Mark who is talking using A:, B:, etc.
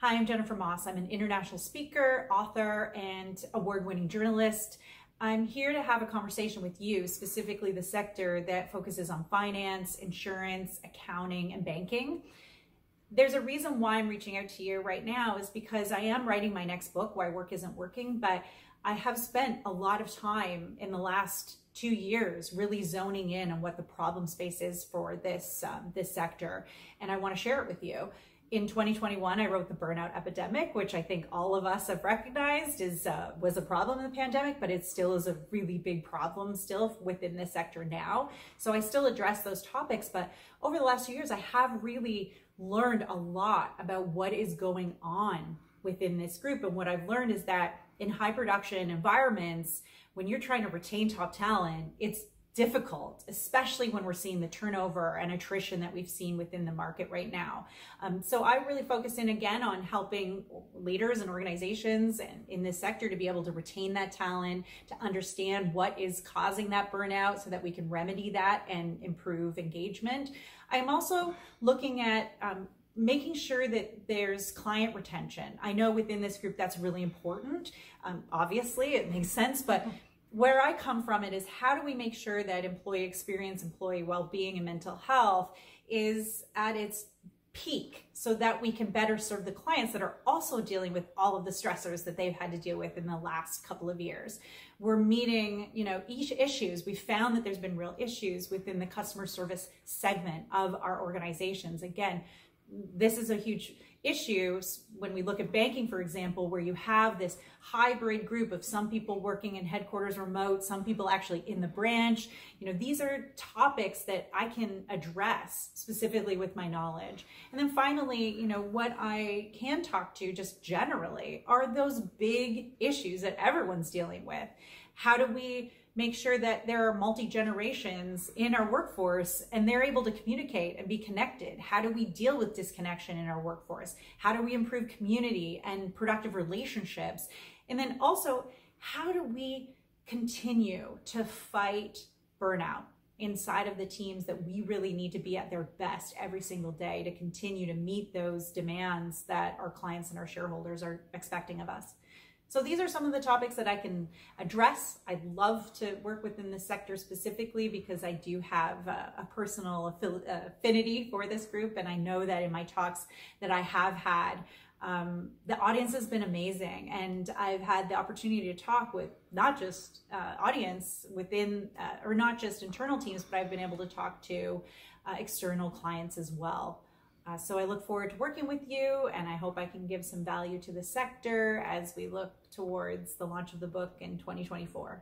A: Hi, I'm Jennifer Moss. I'm an international speaker, author, and award-winning journalist. I'm here to have a conversation with you, specifically the sector that focuses on finance, insurance, accounting, and banking. There's a reason why I'm reaching out to you right now is because I am writing my next book, Why Work Isn't Working, but I have spent a lot of time in the last 2 years really zoning in on what the problem space is for this sector, and I want to share it with you. In 2021, I wrote the Burnout Epidemic, which I think all of us have recognized was a problem in the pandemic, but it still is a really big problem still within this sector now. So I still address those topics, but over the last 2 years, I have really learned a lot about what is going on within this group. And what I've learned is that in high production environments, when you're trying to retain top talent, it's difficult, especially when we're seeing the turnover and attrition that we've seen within the market right now. So I really focus in again on helping leaders and organizations and in this sector to be able to retain that talent, to understand what is causing that burnout so that we can remedy that and improve engagement. I'm also looking at making sure that there's client retention. I know within this group that's really important. Obviously, it makes sense, but where I come from it is how do we make sure that employee experience, employee well-being, and mental health is at its peak so that we can better serve the clients that are also dealing with all of the stressors that they've had to deal with in the last couple of years. We're meeting, each issues. We found that there's been real issues within the customer service segment of our organizations. Again, this is a huge issue when we look at banking, for example, where you have this hybrid group of some people working in headquarters remote, some people actually in the branch. These are topics that I can address specifically with my knowledge. And then finally, what I can talk to just generally are those big issues that everyone's dealing with. How do we make sure that there are multi-generations in our workforce and they're able to communicate and be connected? How do we deal with disconnection in our workforce? How do we improve community and productive relationships? And then also, how do we continue to fight burnout inside of the teams that we really need to be at their best every single day to continue to meet those demands that our clients and our shareholders are expecting of us? So these are some of the topics that I can address. I'd love to work within this sector specifically because I do have a personal affinity for this group. And I know that in my talks that I have had, the audience has been amazing. And I've had the opportunity to talk with not just audience within, or not just internal teams, but I've been able to talk to external clients as well. So I look forward to working with you, and I hope I can give some value to the sector as we look towards the launch of the book in 2024.